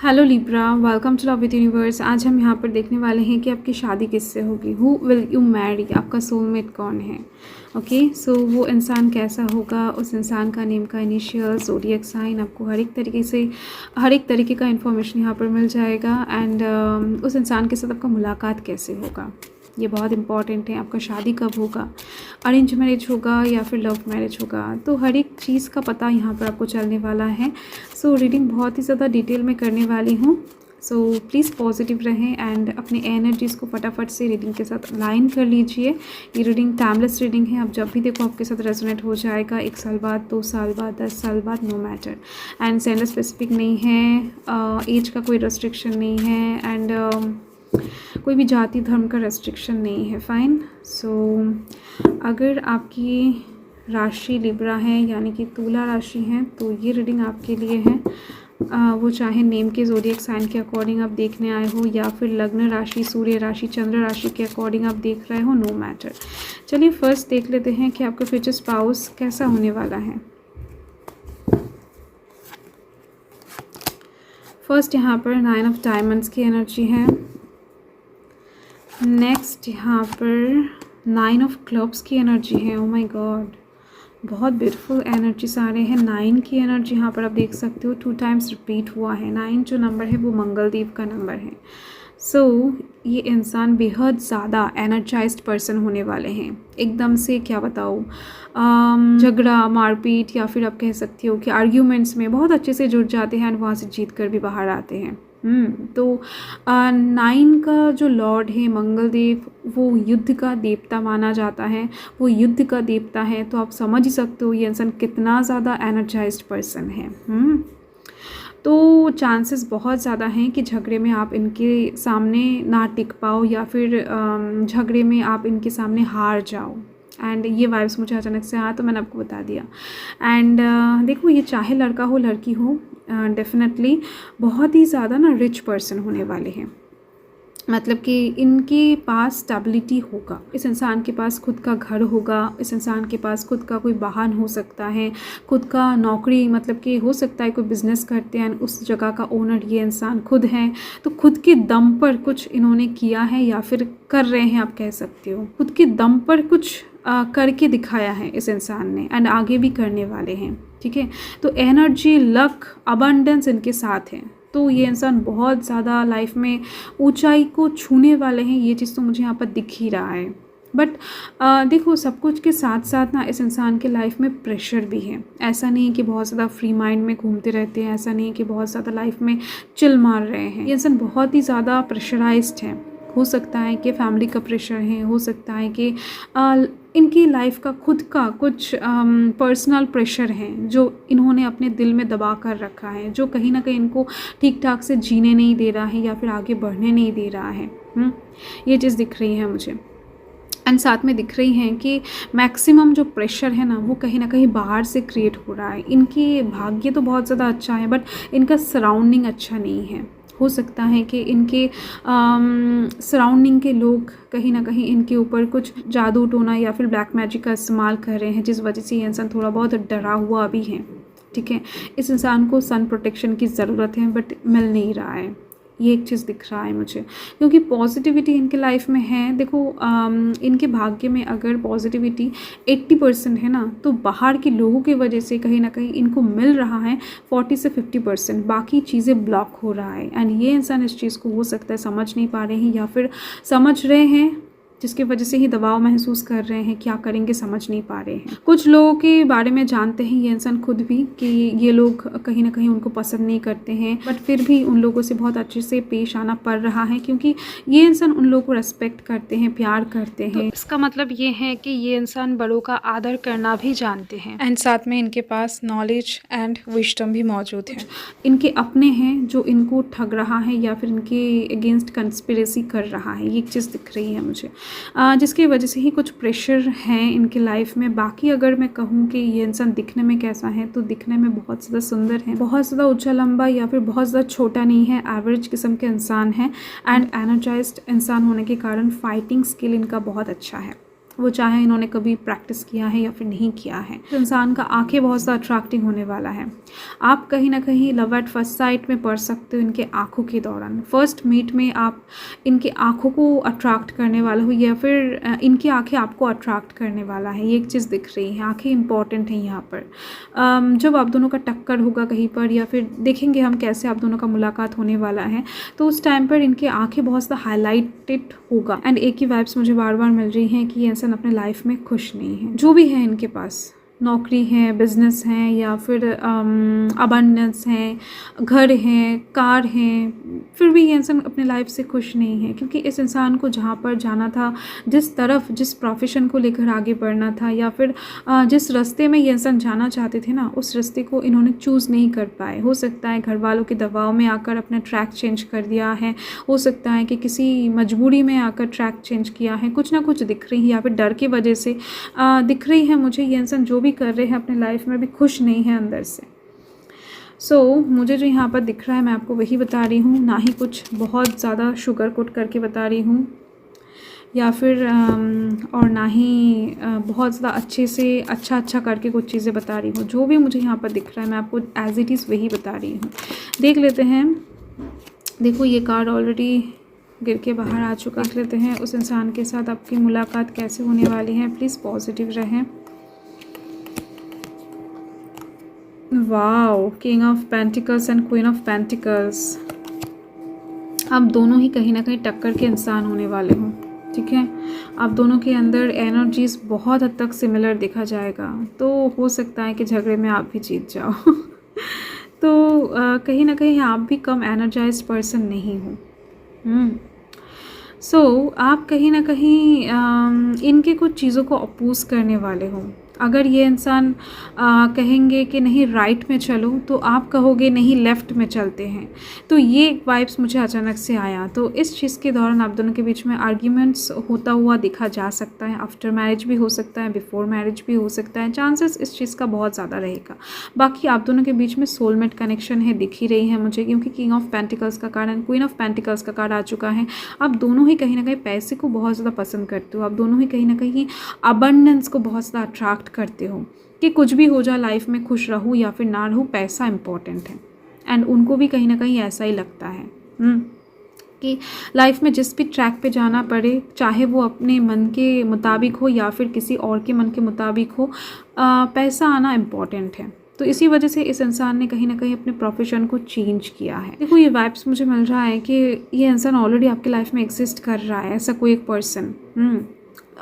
Hello Libra, welcome to love with universe. आज हम यहाँ पर देखने वाले हैं कि आपकी शादी किससे होगी। हु विल यू मैरी, आपका सोलमेट कौन है। ओके, सो वो इंसान कैसा होगा, उस इंसान का नेम का इनिशियल, ज़ोडिएक साइन, आपको हर एक तरीके का इन्फॉर्मेशन यहाँ पर मिल जाएगा। एंड उस इंसान के साथ आपका मुलाकात कैसे होगा, ये बहुत इंपॉर्टेंट है। आपका शादी कब होगा, अरेंज मैरिज होगा या फिर लव मैरिज होगा, तो हर एक चीज़ का पता यहाँ पर आपको चलने वाला है। सो रीडिंग बहुत ही ज़्यादा डिटेल में करने वाली हूँ। सो प्लीज़ पॉजिटिव रहें एंड अपने एनर्जीज़ को फटाफट से रीडिंग के साथ अलाइन कर लीजिए। ये रीडिंग टाइमलेस रीडिंग है, आप जब भी देखो आपके साथ रेजोनेट हो जाएगा। 1 साल बाद, 2 साल बाद, 10 साल बाद, no matter. And gender specific नहीं है, एज का कोई रेस्ट्रिक्शन नहीं है, एंड कोई भी जाति धर्म का रेस्ट्रिक्शन नहीं है। फाइन। सो अगर आपकी राशि लिब्रा है यानी कि तुला राशि है, तो ये रीडिंग आपके लिए है। वो चाहे नेम के ज़ोडिएक साइन के अकॉर्डिंग आप देखने आए हो या फिर लग्न राशि, सूर्य राशि, चंद्र राशि के अकॉर्डिंग आप देख रहे हो, नो मैटर। चलिए फर्स्ट देख लेते हैं कि आपका फ्यूचर स्पाउस कैसा होने वाला है। फर्स्ट यहाँ पर 9 ऑफ डायमंड्स की एनर्जी है। नेक्स्ट यहाँ पर 9 ऑफ क्लब्स की एनर्जी है। ओ माय गॉड, बहुत ब्यूटीफुल एनर्जी सारे हैं। 9 की एनर्जी यहाँ पर आप देख सकते हो 2 टाइम्स रिपीट हुआ है। 9 जो नंबर है वो मंगलदेव का नंबर है। सो ये इंसान बेहद ज़्यादा एनर्जाइज्ड पर्सन होने वाले हैं। एकदम से क्या बताऊँ, झगड़ा, मारपीट या फिर आप कह सकते हो कि आर्ग्यूमेंट्स में बहुत अच्छे से जुड़ जाते हैं और वहाँ से जीत कर भी बाहर आते हैं। तो 9 का जो लॉर्ड है मंगलदेव, वो युद्ध का देवता माना जाता है। वो युद्ध का देवता है, तो आप समझ ही सकते हो ये इंसान कितना ज़्यादा एनर्जाइज्ड पर्सन है। तो चांसेस बहुत ज़्यादा हैं कि झगड़े में आप इनके सामने ना टिक पाओ या फिर झगड़े में आप इनके सामने हार जाओ। एंड ये वाइब्स मुझे अचानक से आया तो मैंने आपको बता दिया। एंड देखो, ये चाहे लड़का हो लड़की हो, डेफिनेटली बहुत ही ज़्यादा ना रिच पर्सन होने वाले हैं। मतलब कि इनके पास स्टेबिलिटी होगा, इस इंसान के पास खुद का घर होगा, इस इंसान के पास खुद का कोई वाहन हो सकता है, खुद का नौकरी, मतलब कि हो सकता है कोई बिज़नेस करते हैं, उस जगह का ओनर ये इंसान खुद हैं। तो खुद के दम पर कुछ इन्होंने किया है या फिर कर रहे हैं, आप कह सकते हो। खुद के दम पर कुछ करके दिखाया है इस इंसान ने, एंड आगे भी करने वाले हैं। ठीक है, तो एनर्जी, लक, अबंडेंस इनके साथ है। तो ये इंसान बहुत ज़्यादा लाइफ में ऊंचाई को छूने वाले हैं, ये चीज़ तो मुझे यहाँ पर दिख ही रहा है। बट देखो, सब कुछ के साथ साथ ना इस इंसान के लाइफ में प्रेशर भी है। ऐसा नहीं है कि बहुत ज़्यादा फ्री माइंड में घूमते रहते हैं, ऐसा नहीं है कि बहुत ज़्यादा लाइफ में चिल मार रहे हैं। ये इंसान बहुत ही ज़्यादा प्रेशराइज्ड है। हो सकता है कि फैमिली का प्रेशर है, हो सकता है कि इनकी लाइफ का खुद का कुछ पर्सनल प्रेशर है जो इन्होंने अपने दिल में दबा कर रखा है, जो कहीं ना कहीं इनको ठीक ठाक से जीने नहीं दे रहा है या फिर आगे बढ़ने नहीं दे रहा है। ये चीज़ दिख रही है मुझे। एंड साथ में दिख रही हैं कि मैक्सिमम जो प्रेशर है ना, वो कहीं ना कहीं बाहर से क्रिएट हो रहा है। इनकी भाग्य तो बहुत ज़्यादा अच्छा है, बट इनका सराउंडिंग अच्छा नहीं है। हो सकता है कि इनके सराउंडिंग के लोग कहीं ना कहीं इनके ऊपर कुछ जादू टोना या फिर ब्लैक मैजिक का इस्तेमाल कर रहे हैं, जिस वजह से ये इंसान थोड़ा बहुत डरा हुआ भी है। ठीक है, इस इंसान को सन प्रोटेक्शन की ज़रूरत है, बट मिल नहीं रहा है। ये एक चीज़ दिख रहा है मुझे, क्योंकि पॉजिटिविटी इनके लाइफ में है। देखो, इनके भाग्य में अगर पॉजिटिविटी 80% है ना, तो बाहर के लोगों की वजह से कहीं ना कहीं इनको मिल रहा है 40 से 50%, बाकी चीज़ें ब्लॉक हो रहा है। एंड ये इंसान इस चीज़ को हो सकता है समझ नहीं पा रहे हैं या फिर समझ रहे हैं, जिसकी वजह से ही दबाव महसूस कर रहे हैं, क्या करेंगे समझ नहीं पा रहे हैं। कुछ लोगों के बारे में जानते हैं ये इंसान खुद भी कि ये लोग कहीं ना कहीं उनको पसंद नहीं करते हैं, बट फिर भी उन लोगों से बहुत अच्छे से पेश आना पड़ रहा है, क्योंकि ये इंसान उन लोगों को रेस्पेक्ट करते हैं, प्यार करते हैं। तो इसका मतलब ये है कि ये इंसान बड़ों का आदर करना भी जानते हैं, एंड साथ में इनके पास नॉलेज एंड विजडम भी मौजूद है। इनके अपने हैं जो इनको ठग रहा है या फिर इनके अगेंस्ट कंस्पिरेसी कर रहा है, ये एक चीज़ दिख रही है मुझे, जिसकी वजह से ही कुछ प्रेशर हैं इनके लाइफ में। बाकी अगर मैं कहूँ कि ये इंसान दिखने में कैसा है, तो दिखने में बहुत ज़्यादा सुंदर है, बहुत ज़्यादा ऊंचा लंबा या फिर बहुत ज़्यादा छोटा नहीं है, एवरेज किस्म के इंसान है। एंड एनर्जाइज्ड इंसान होने के कारण फाइटिंग स्किल इनका बहुत अच्छा है। वो चाहे इन्होंने कभी प्रैक्टिस किया है या फिर नहीं किया है। तो इंसान का आंखें बहुत ज़्यादा अट्रैक्टिंग होने वाला है। आप कहीं ना कहीं लव एट फर्स्ट साइट में पढ़ सकते हो इनके आँखों के दौरान। फर्स्ट मीट में आप इनके आँखों को अट्रैक्ट करने वाला हो या फिर इनकी आँखें आपको अट्रैक्ट करने वाला है। ये एक चीज़ दिख रही है, आँखें इंपॉर्टेंट हैं यहाँ पर। जब आप दोनों का टक्कर होगा कहीं पर या फिर देखेंगे हम कैसे आप दोनों का मुलाकात होने वाला है, तो उस टाइम पर इनके आँखें बहुत ज़्यादा हाईलाइटेड होगा। एंड एक ही वाइब्स मुझे बार बार मिल रही हैं कि ये इंसान अपने लाइफ में खुश नहीं है। जो भी है इनके पास, नौकरी है, बिजनेस है या फिर अबंडेंस है, घर है, कार है, फिर भी ये इंसान अपने लाइफ से खुश नहीं है। क्योंकि इस इंसान को जहाँ पर जाना था, जिस तरफ, जिस प्रोफेशन को लेकर आगे बढ़ना था या फिर जिस रास्ते में ये इंसान जाना चाहते थे ना, उस रास्ते को इन्होंने चूज़ नहीं कर पाए। हो सकता है घर वालों के दबाव में आकर अपना ट्रैक चेंज कर दिया है, हो सकता है कि किसी मजबूरी में आकर ट्रैक चेंज किया है, कुछ ना कुछ दिख रही है या फिर डर की वजह से दिख रही है मुझे ये इंसान जो भी कर रहे हैं अपने लाइफ में भी खुश नहीं है अंदर से। मुझे जो यहाँ पर दिख रहा है मैं आपको वही बता रही हूँ, ना ही कुछ बहुत ज़्यादा शुगर कोट करके बता रही हूँ या फिर और ना ही बहुत ज़्यादा अच्छे से अच्छा करके कुछ चीज़ें बता रही हूँ। जो भी मुझे यहाँ पर दिख रहा है मैं आपको एज इट इज़ वही बता रही हूँ। देख लेते हैं। देखो ये कार्ड ऑलरेडी गिर के बाहर आ चुका। देख लेते हैं उस इंसान के साथ आपकी मुलाकात कैसे होने वाली है। प्लीज़ पॉजिटिव रहें। Wow, king of pentacles and queen of pentacles. आप दोनों ही कहीं ना कहीं टक्कर के इंसान होने वाले हो, ठीक है। आप दोनों के अंदर एनर्जीज बहुत हद तक सिमिलर देखा जाएगा, तो हो सकता है कि झगड़े में आप भी जीत जाओ तो कहीं ना कहीं आप भी कम एनर्जाइज्ड पर्सन नहीं हो। आप कहीं ना कहीं इनके कुछ चीज़ों को अपोज करने वाले हो। अगर ये इंसान कहेंगे कि नहीं राइट में चलो, तो आप कहोगे नहीं लेफ़्ट में चलते हैं। तो ये वाइब्स मुझे अचानक से आया। तो इस चीज़ के दौरान आप दोनों के बीच में आर्ग्यूमेंट्स होता हुआ दिखा जा सकता है। आफ्टर मैरिज भी हो सकता है, बिफोर मैरिज भी हो सकता है। चांसेस इस चीज़ का बहुत ज़्यादा रहेगा। बाकी आप दोनों के बीच में सोलमेट कनेक्शन है, दिख ही रही है मुझे, क्योंकि किंग ऑफ पेंटिकल्स का card and queen of pentacles का कार्ड आ चुका है। आप दोनों ही कहीं ना कहीं पैसे को बहुत ज़्यादा पसंद करते हो। आप दोनों ही कहीं ना कहीं अबंडेंस को बहुत ज़्यादा अट्रैक्ट करते हो कि कुछ भी हो जाए लाइफ में, खुश रहूँ या फिर ना रहूँ, पैसा इंपॉर्टेंट है। एंड उनको भी कहीं ना कहीं ऐसा ही लगता है कि लाइफ में जिस भी ट्रैक पे जाना पड़े, चाहे वो अपने मन के मुताबिक हो या फिर किसी और के मन के मुताबिक हो, पैसा आना इम्पॉर्टेंट है। तो इसी वजह से इस इंसान ने कहीं ना कहीं अपने प्रोफेशन को चेंज किया है। देखो ये वाइब्स मुझे मिल रहा है कि ये इंसान ऑलरेडी आपकी लाइफ में एग्जिस्ट कर रहा है, ऐसा कोई एक पर्सन।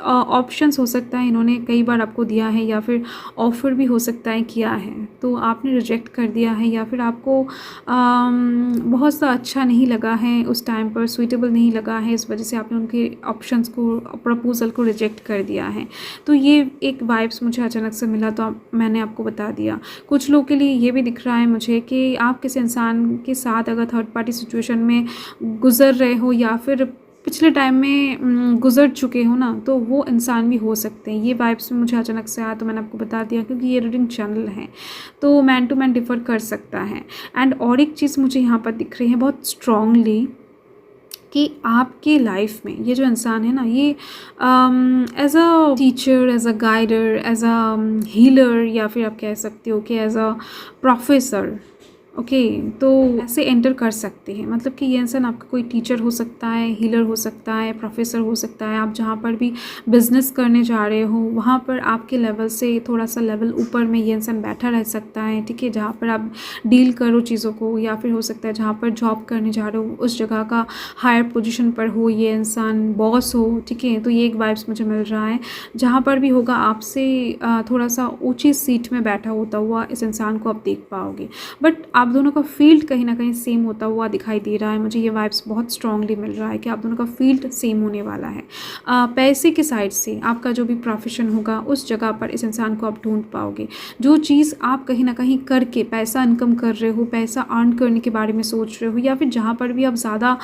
ऑप्शंस हो सकता है इन्होंने कई बार आपको दिया है या फिर ऑफ़र भी हो सकता है किया है, तो आपने रिजेक्ट कर दिया है या फिर आपको बहुत सा अच्छा नहीं लगा है, उस टाइम पर सूटेबल नहीं लगा है, इस वजह से आपने उनके ऑप्शंस को, प्रपोजल को रिजेक्ट कर दिया है। तो ये एक वाइब्स मुझे अचानक से मिला, तो मैंने आपको बता दिया। कुछ लोग के लिए ये भी दिख रहा है मुझे कि आप किसी इंसान के साथ अगर थर्ड पार्टी सिचुएशन में गुजर रहे हो या फिर पिछले टाइम में गुजर चुके हो ना, तो वो इंसान भी हो सकते हैं। ये वाइब्स में मुझे अचानक से आया, तो मैंने आपको बता दिया, क्योंकि ये रीडिंग चैनल है तो मैन टू मैन डिफ़र कर सकता है। एंड और एक चीज़ मुझे यहाँ पर दिख रही है बहुत स्ट्रॉन्गली कि आपके लाइफ में ये जो इंसान है ना, ये as a teacher, as a guider, as a healer, या फिर आप कह सकते हो कि एज अ प्रोफेसर, ओके, तो ऐसे एंटर कर सकते हैं। मतलब कि ये इंसान आपका कोई टीचर हो सकता है, हीलर हो सकता है, प्रोफेसर हो सकता है। आप जहाँ पर भी बिज़नेस करने जा रहे हो वहाँ पर आपके लेवल से थोड़ा सा लेवल ऊपर में ये इंसान बैठा रह सकता है, ठीक है। जहाँ पर आप डील करो चीज़ों को, या फिर हो सकता है जहाँ पर जॉब करने जा रहे हो उस जगह का हायर पोजीशन पर हो ये इंसान, बॉस हो, ठीक है। तो ये एक वाइब्स मुझे मिल रहा है। जहाँ पर भी होगा आपसे थोड़ा सा ऊँची सीट में बैठा होता हुआ इस इंसान को आप देख पाओगे। बट आप दोनों का फील्ड कहीं ना कहीं सेम होता हुआ दिखाई दे रहा है मुझे। ये वाइब्स बहुत स्ट्रांगली मिल रहा है कि आप दोनों का फील्ड सेम होने वाला है। पैसे की साइड से आपका जो भी प्रोफेशन होगा उस जगह पर इस इंसान को आप ढूंढ पाओगे। जो चीज़ आप कहीं ना कहीं करके पैसा इनकम कर रहे हो, पैसा अर्न करने के बारे में सोच रहे हो, या फिर जहाँ पर भी आप ज़्यादा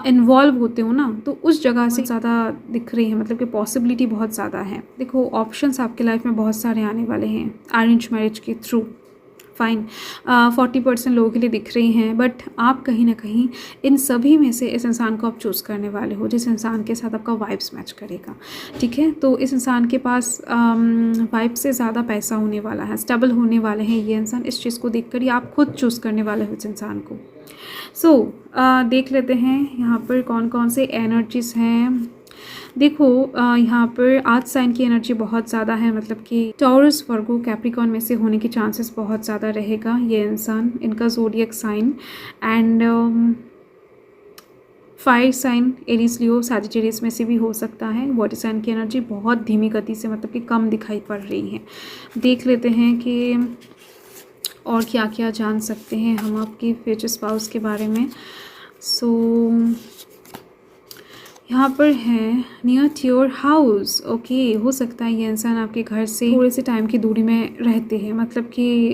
इन्वॉल्व होते हो ना, तो उस जगह से ज़्यादा दिख रही है। मतलब कि पॉसिबिलिटी बहुत ज़्यादा है। देखो ऑप्शंस आपके लाइफ में बहुत सारे आने वाले हैं अरेंज मैरिज के थ्रू, फ़ाइन 40% लोगों के लिए दिख रही हैं, बट आप कहीं ना कहीं इन सभी में से इस इंसान को आप चूज़ करने वाले हो जिस इंसान के साथ आपका वाइब्स मैच करेगा। ठीक है, तो इस इंसान के पास वाइब से ज़्यादा पैसा होने वाला है, स्टेबल होने वाले हैं ये इंसान। इस चीज़ को देख कर ही आप खुद चूज़ करने वाले हो इस इंसान को। सो देख लेते हैं यहाँ पर कौन कौन से एनर्जीज़ हैं। देखो यहाँ पर आज साइन की एनर्जी बहुत ज़्यादा है, मतलब कि टॉरस, वर्गो, कैप्रिकॉन में से होने की चांसेस बहुत ज़्यादा रहेगा ये इंसान। इनका zodiac sign and fire sign Aries, Leo, Sagittarius में से भी हो सकता है। वाटर साइन की एनर्जी बहुत धीमी गति से, मतलब कि कम दिखाई पड़ रही है। देख लेते हैं कि और क्या क्या जान सकते हैं हम आपके फ्यूचर स्पाउस के बारे में। सो यहाँ पर है near to your house. Okay, हो सकता है ये इंसान आपके घर से थोड़े से टाइम की दूरी में रहते हैं, मतलब कि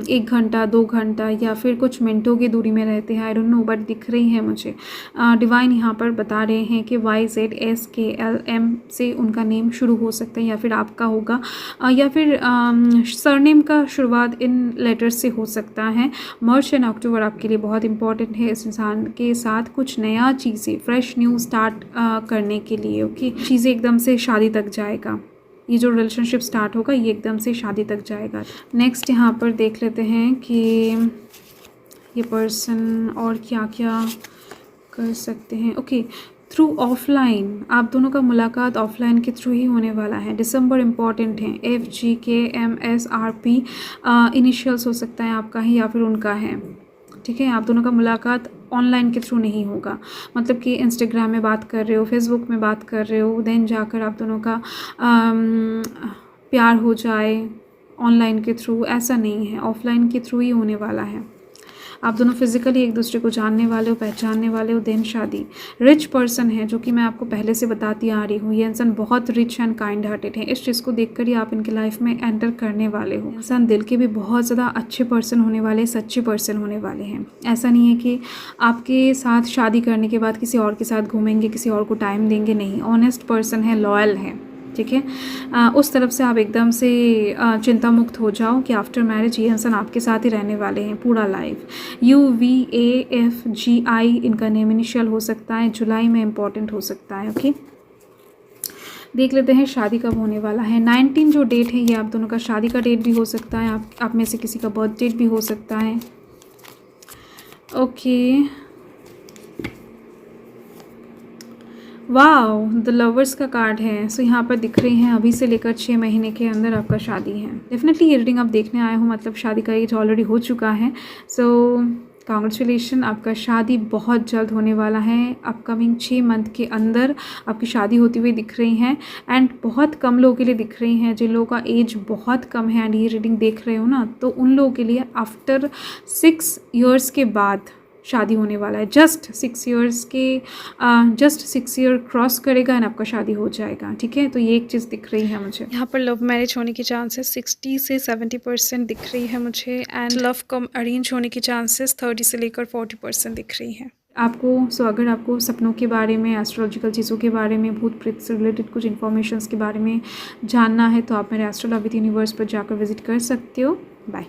1 घंटा 2 घंटा या फिर कुछ मिनटों की दूरी में रहते हैं। आई डोंट नो, बट दिख रही है मुझे। डिवाइन यहाँ पर बता रहे हैं कि YZSKLM से उनका नेम शुरू हो सकता है, या फिर आपका होगा, या फिर सरनेम का शुरुआत इन लेटर से हो सकता है। मार्च एंड अक्टूबर आपके लिए बहुत इंपॉर्टेंट है इस इंसान के साथ कुछ नया चीज़ें, फ्रेश न्यू स्टार्ट करने के लिए। ओके, चीज़ें एकदम से शादी तक जाएगा। ये जो रिलेशनशिप स्टार्ट होगा ये एकदम से शादी तक जाएगा। नेक्स्ट यहाँ पर देख लेते हैं कि ये पर्सन और क्या क्या कर सकते हैं। ओके, थ्रू ऑफलाइन आप दोनों का मुलाकात ऑफलाइन के थ्रू ही होने वाला है। दिसंबर इम्पॉर्टेंट है। FGKMSRP इनिशियल्स हो सकता है आपका ही या फिर उनका है। ठीक है, आप दोनों का मुलाकात ऑनलाइन के थ्रू नहीं होगा, मतलब कि इंस्टाग्राम में बात कर रहे हो, फेसबुक में बात कर रहे हो, देन जाकर आप दोनों का प्यार हो जाए ऑनलाइन के थ्रू, ऐसा नहीं है। ऑफलाइन के थ्रू ही होने वाला है। आप दोनों फिजिकली एक दूसरे को जानने वाले हो, पहचानने वाले हो, देन शादी। रिच पर्सन है, जो कि मैं आपको पहले से बताती आ रही हूँ। ये इंसान बहुत रिच एंड काइंड हार्टेड है। इस चीज़ को देखकर ही आप इनके लाइफ में एंटर करने वाले हो। इंसान दिल के भी बहुत ज़्यादा अच्छे पर्सन होने वाले, सच्चे पर्सन होने वाले हैं। ऐसा नहीं है कि आपके साथ शादी करने के बाद किसी और के साथ घूमेंगे, किसी और को टाइम देंगे, नहीं। ऑनेस्ट पर्सन है, लॉयल है। ठीक है, उस तरफ से आप एकदम से चिंता मुक्त हो जाओ कि आफ्टर मैरिज ये इंसान आपके साथ ही रहने वाले हैं पूरा लाइफ। UVAFGI इनका नेम इनिशियल हो सकता है, जुलाई में इम्पॉर्टेंट हो सकता है। ओके, देख लेते हैं शादी कब होने वाला है। 19 जो डेट है ये आप दोनों का शादी का डेट भी हो सकता है, आप में से किसी का बर्थ डेट भी हो सकता है। ओके, वाओ, द लवर्स का कार्ड है। सो यहाँ पर दिख रही हैं अभी से लेकर 6 महीने के अंदर आपका शादी है। डेफिनेटली ये रीडिंग आप देखने आए हो, मतलब शादी का एज ऑलरेडी हो चुका है। सो कांग्रेचुलेशन, आपका शादी बहुत जल्द होने वाला है। अपकमिंग 6 मंथ के अंदर आपकी शादी होती हुई दिख रही हैं। एंड बहुत कम लोगों के लिए दिख रही हैं जिन लोगों का एज बहुत कम है एंड ये रीडिंग देख रहे हो ना, तो उन लोगों के लिए आफ्टर 6 ईयर्स के बाद शादी होने वाला है। जस्ट 6 ईयर क्रॉस करेगा एंड आपका शादी हो जाएगा। ठीक है, तो ये एक चीज़ दिख रही है मुझे। यहाँ पर लव मैरिज होने की चांसेस 60 से 70% दिख रही है मुझे, एंड लव कम अरेंज होने की चांसेस 30 से लेकर 40% दिख रही है आपको। अगर आपको सपनों के बारे में, एस्ट्रोलॉजिकल चीज़ों के बारे में, भूत प्रेत से रिलेटेड कुछ इन्फॉर्मेशन के बारे में जानना है तो आप मेरे एस्ट्रो लव विद यूनिवर्स पर जाकर विजिट कर सकते हो। बाय।